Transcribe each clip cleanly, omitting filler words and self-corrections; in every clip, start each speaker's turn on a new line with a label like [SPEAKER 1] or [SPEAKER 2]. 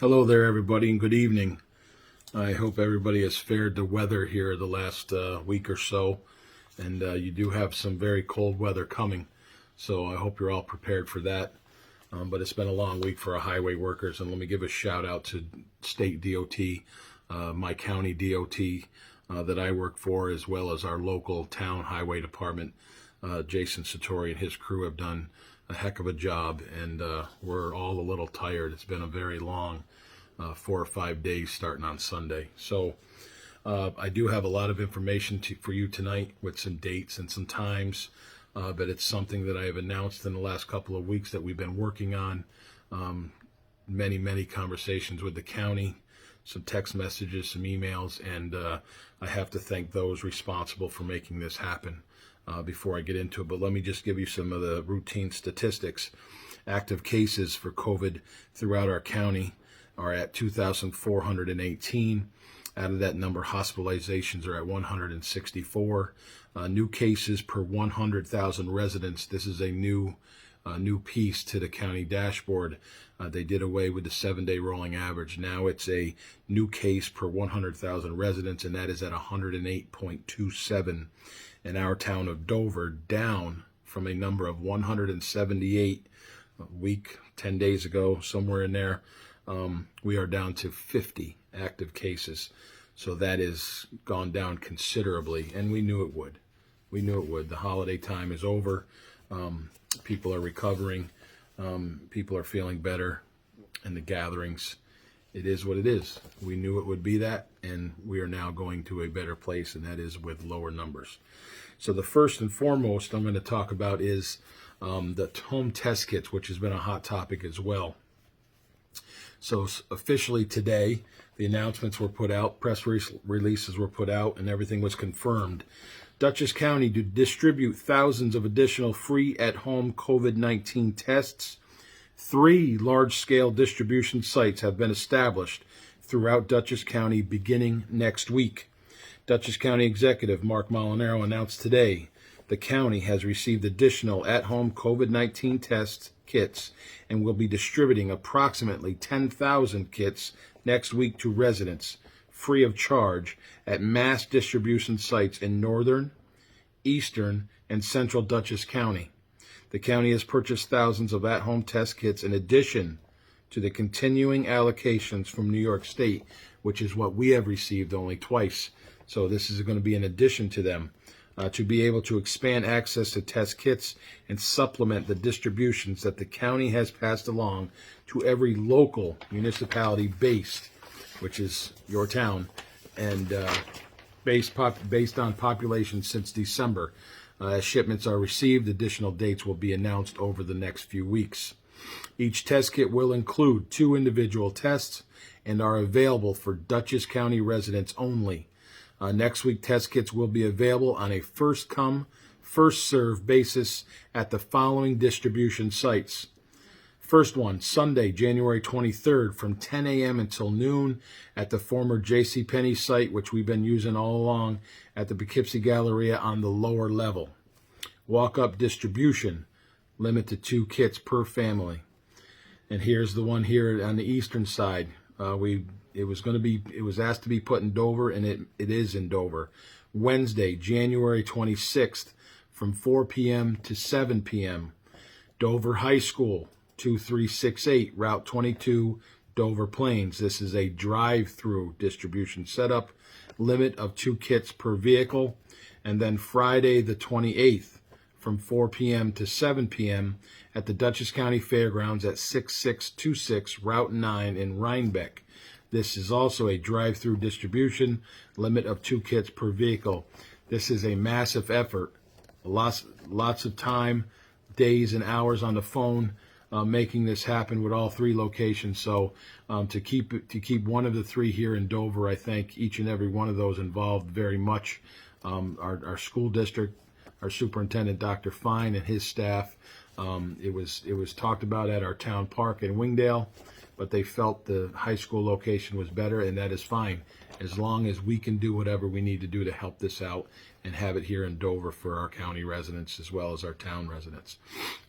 [SPEAKER 1] Hello there, everybody, and good evening. I hope everybody has fared the weather here the last week or so, and you do have some very cold weather coming, so I hope you're all prepared for that. But it's been a long week for our highway workers, and let me give a shout out to state DOT, my county DOT that I work for, as well as our local town highway department. Jason Satori and his crew have done a heck of a job, and we're all a little tired. It's been a very long 4 or 5 days starting on Sunday. So I do have a lot of information for you tonight with some dates and some times, but it's something that I have announced in the last couple of weeks that we've been working on. Many conversations with the county, some text messages, some emails, and I have to thank those responsible for making this happen. Before I get into it, but let me just give you some of the routine statistics. Active cases for COVID throughout our county are at 2,418. Out of that number, hospitalizations are at 164. New cases per 100,000 residents. This is a new piece to the county dashboard. They did away with the 7-day rolling average. Now it's a new case per 100,000 residents, and that is at 108.27. In our town of Dover, down from a number of 178 a week, 10 days ago, somewhere in there. We are down to 50 active cases. So that has gone down considerably, and we knew it would. We knew it would. The holiday time is over. People are recovering. People are feeling better. And the gatherings, it is what it is. We knew it would be that, and we are now going to a better place, and that is with lower numbers. So the first and foremost I'm going to talk about is the home test kits, which has been a hot topic as well. So officially today, the announcements were put out, press releases were put out, and everything was confirmed. Dutchess County to distribute thousands of additional free at-home COVID-19 tests. 3 large-scale distribution sites have been established throughout Dutchess County beginning next week. Dutchess County Executive Mark Molinaro announced today the county has received additional at-home COVID-19 test kits and will be distributing approximately 10,000 kits next week to residents free of charge at mass distribution sites in northern, eastern, and central Dutchess County. The county has purchased thousands of at-home test kits in addition to the continuing allocations from New York State, which is what we have received only twice. So this is going to be in addition to them, to be able to expand access to test kits and supplement the distributions that the county has passed along to every local municipality based, which is your town, and based on population since December. As shipments are received, additional dates will be announced over the next few weeks. Each test kit will include 2 individual tests and are available for Dutchess County residents only. Next week, test kits will be available on a first-come, first-served basis at the following distribution sites. First one, Sunday, January 23rd, from 10 a.m. until noon at the former JCPenney site, which we've been using all along at the Poughkeepsie Galleria on the lower level. Walk-up distribution, limit to 2 kits per family. And here's the one here on the eastern side. It was asked to be put in Dover, and it is in Dover. Wednesday, January 26th, from 4 p.m. to 7 p.m. Dover High School, 2368, Route 22, Dover Plains. This is a drive-through distribution setup, limit of 2 kits per vehicle. And then Friday, the 28th, from 4 p.m. to 7 p.m. at the Dutchess County Fairgrounds at 6626 Route 9 in Rhinebeck. This is also a drive-through distribution, limit of 2 kits per vehicle. This is a massive effort. Lots of time, days and hours on the phone, making this happen with all 3 locations. So to keep one of the 3 here in Dover, I thank each and every one of those involved very much. Our school district, our superintendent, Dr. Fine, and his staff. It was talked about at our town park in Wingdale, but they felt the high school location was better, and that is fine, as long as we can do whatever we need to do to help this out and have it here in Dover for our county residents as well as our town residents.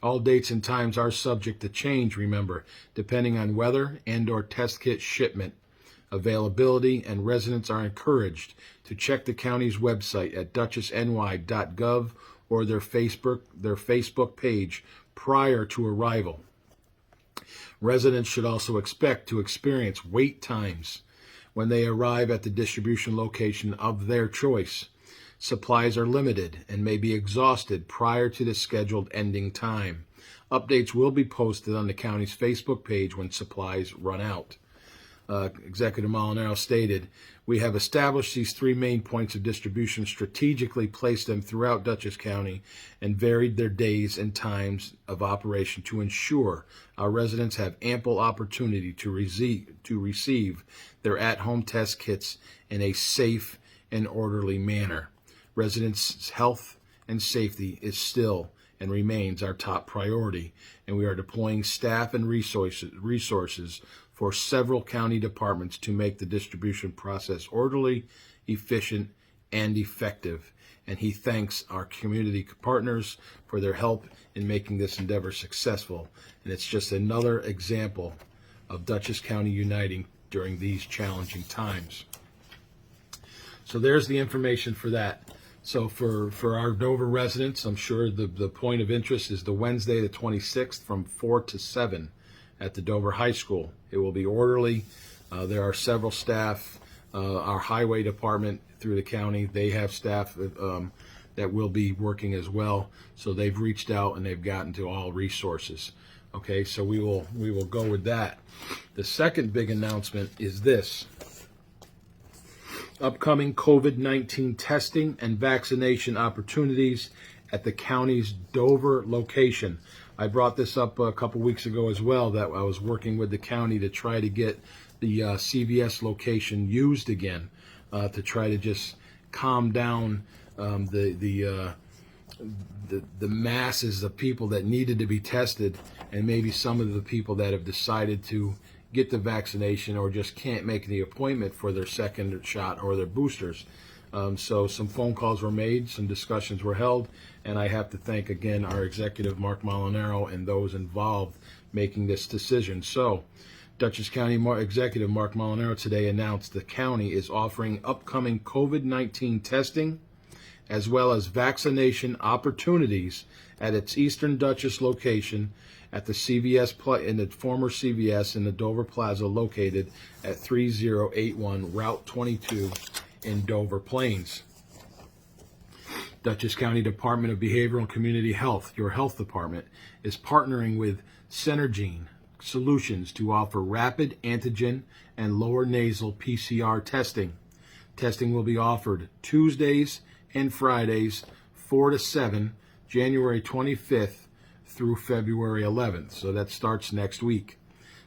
[SPEAKER 1] All dates and times are subject to change, remember, depending on weather and or test kit shipment availability, and residents are encouraged to check the county's website at duchessny.gov or their Facebook page prior to arrival. Residents should also expect to experience wait times when they arrive at the distribution location of their choice. Supplies are limited and may be exhausted prior to the scheduled ending time. Updates will be posted on the county's Facebook page when supplies run out. Executive Molinaro stated, "We have established these three main points of distribution, strategically placed them throughout Dutchess County, and varied their days and times of operation to ensure our residents have ample opportunity to receive their at-home test kits in a safe and orderly manner. Residents' health and safety is still and remains our top priority, and we are deploying staff and resources for several county departments to make the distribution process orderly, efficient, and effective." And he thanks our community partners for their help in making this endeavor successful. And it's just another example of Dutchess County uniting during these challenging times. So there's the information for that. So for our Dover residents, I'm sure the point of interest is the Wednesday, the 26th, from 4 to 7 at the Dover High School. It will be orderly. There are several staff. Our highway department through the county, they have staff that will be working as well. So they've reached out and they've gotten to all resources. Okay, so we will go with that. The second big announcement is this: upcoming COVID-19 testing and vaccination opportunities at the county's Dover location. I brought this up a couple weeks ago as well, that I was working with the county to try to get the CVS location used again, to try to just calm down the masses of people that needed to be tested, and maybe some of the people that have decided to get the vaccination or just can't make the appointment for their second shot or their boosters. So some phone calls were made, some discussions were held, and I have to thank again our executive, Mark Molinaro, and those involved making this decision. So Dutchess County Executive Mark Molinaro today announced the county is offering upcoming COVID-19 testing as well as vaccination opportunities at its Eastern Dutchess location at the CVS in the former CVS in the Dover Plaza, located at 3081 Route 22 in Dover Plains. Dutchess County Department of Behavioral and Community Health, your health department, is partnering with Synergene Solutions to offer rapid antigen and lower nasal PCR testing. Testing will be offered Tuesdays and Fridays, 4 to 7, January 25th through February 11th. So that starts next week.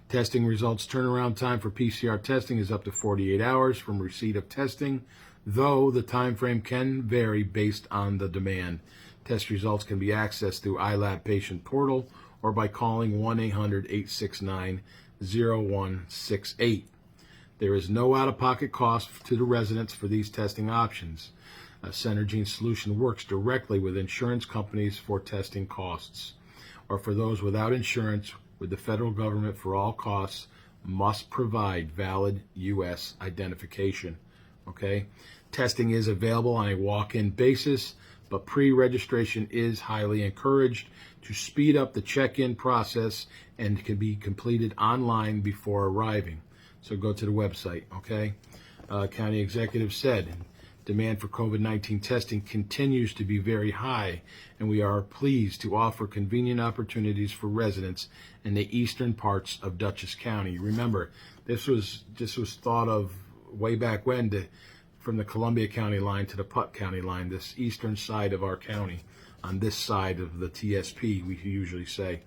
[SPEAKER 1] Testing results turnaround time for PCR testing is up to 48 hours from receipt of testing, though the time frame can vary based on the demand. Test results can be accessed through iLab Patient Portal or by calling 1-800-869-0168. There is no out-of-pocket cost to the residents for these testing options. A Synergene solution works directly with insurance companies for testing costs, or for those without insurance with the federal government for all costs must provide valid U.S. identification. Okay? Testing is available on a walk-in basis, but pre-registration is highly encouraged to speed up the check-in process and can be completed online before arriving. So go to the website, okay? County executive said, demand for COVID-19 testing continues to be very high, and we are pleased to offer convenient opportunities for residents in the eastern parts of Dutchess County. Remember, this was thought of way back when, from the Columbia County line to the Putt County line, this eastern side of our county, on this side of the TSP, we usually say.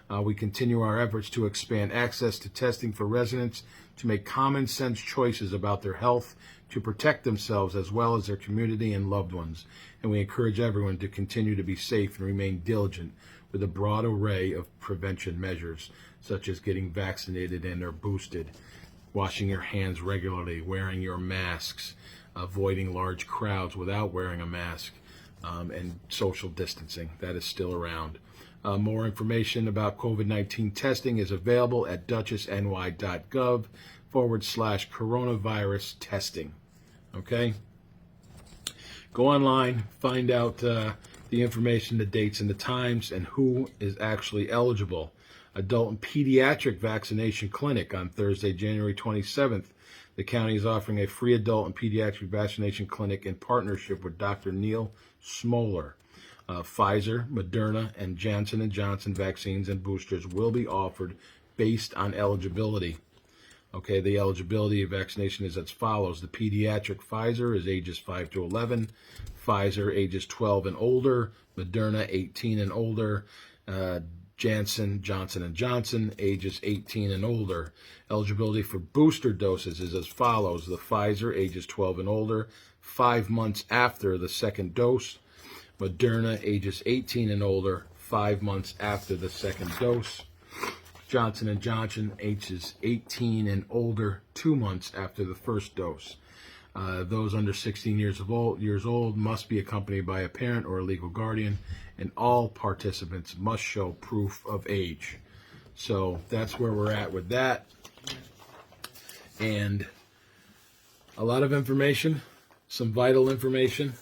[SPEAKER 1] We continue our efforts to expand access to testing for residents to make common sense choices about their health, to protect themselves as well as their community and loved ones. And we encourage everyone to continue to be safe and remain diligent with a broad array of prevention measures. such as getting vaccinated and or boosted, washing your hands regularly, wearing your masks, avoiding large crowds without wearing a mask, and social distancing. That is still around. More information about COVID-19 testing is available at duchessny.gov/coronavirus testing. Okay? Go online, find out the information, the dates and the times, and who is actually eligible. Adult and Pediatric Vaccination Clinic on Thursday, January 27th. The county is offering a free adult and pediatric vaccination clinic in partnership with Dr. Neil Smoller. Pfizer, Moderna, and Johnson & Johnson vaccines and boosters will be offered based on eligibility. Okay, the eligibility of vaccination is as follows. The pediatric Pfizer is ages 5 to 11, Pfizer ages 12 and older, Moderna 18 and older, Johnson & Johnson ages 18 and older. Eligibility for booster doses is as follows. The Pfizer ages 12 and older, 5 months after the second dose. Moderna ages 18 and older, 5 months after the second dose. Johnson & Johnson ages 18 and older, 2 months after the first dose. Those under 16 years old must be accompanied by a parent or a legal guardian, and all participants must show proof of age. So that's where we're at with that. And a lot of information, some vital information.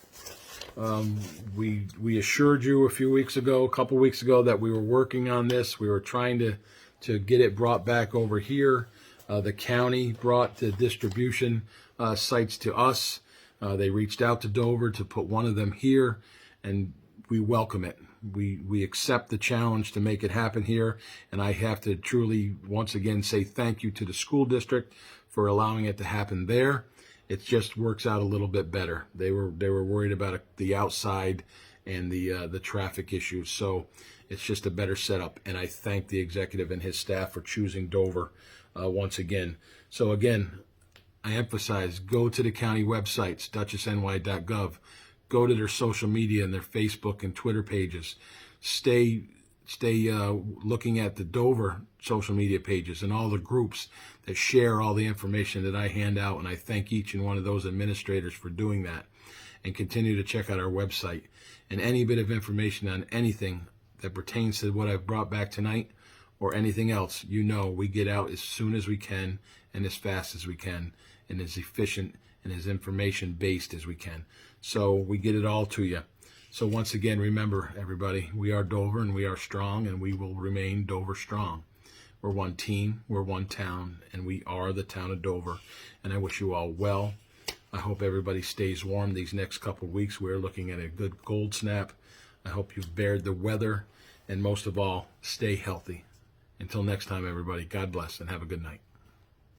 [SPEAKER 1] We assured you a couple weeks ago, that we were working on this. We were trying to get it brought back over here. The county brought the distribution sites to us. They reached out to Dover to put one of them here, and we welcome it. We accept the challenge to make it happen here, and I have to truly once again say thank you to the school district for allowing it to happen there. It just works out a little bit better. They were worried about the outside and the traffic issues, so it's just a better setup. And I thank the executive and his staff for choosing Dover once again. So again, I emphasize, go to the county websites, duchessny.gov. Go to their social media and their Facebook and Twitter pages. Stay looking at the Dover social media pages and all the groups that share all the information that I hand out, and I thank each and one of those administrators for doing that. And continue to check out our website. And any bit of information on anything that pertains to what I've brought back tonight or anything else, we get out as soon as we can and as fast as we can and as efficient and as information-based as we can. So we get it all to you. So once again, remember, everybody, we are Dover and we are strong, and we will remain Dover strong. We're one team, we're one town, and we are the town of Dover. And I wish you all well. I hope everybody stays warm these next couple of weeks. We're looking at a good cold snap. I hope you've bared the weather, and most of all, stay healthy. Until next time, everybody, God bless and have a good night.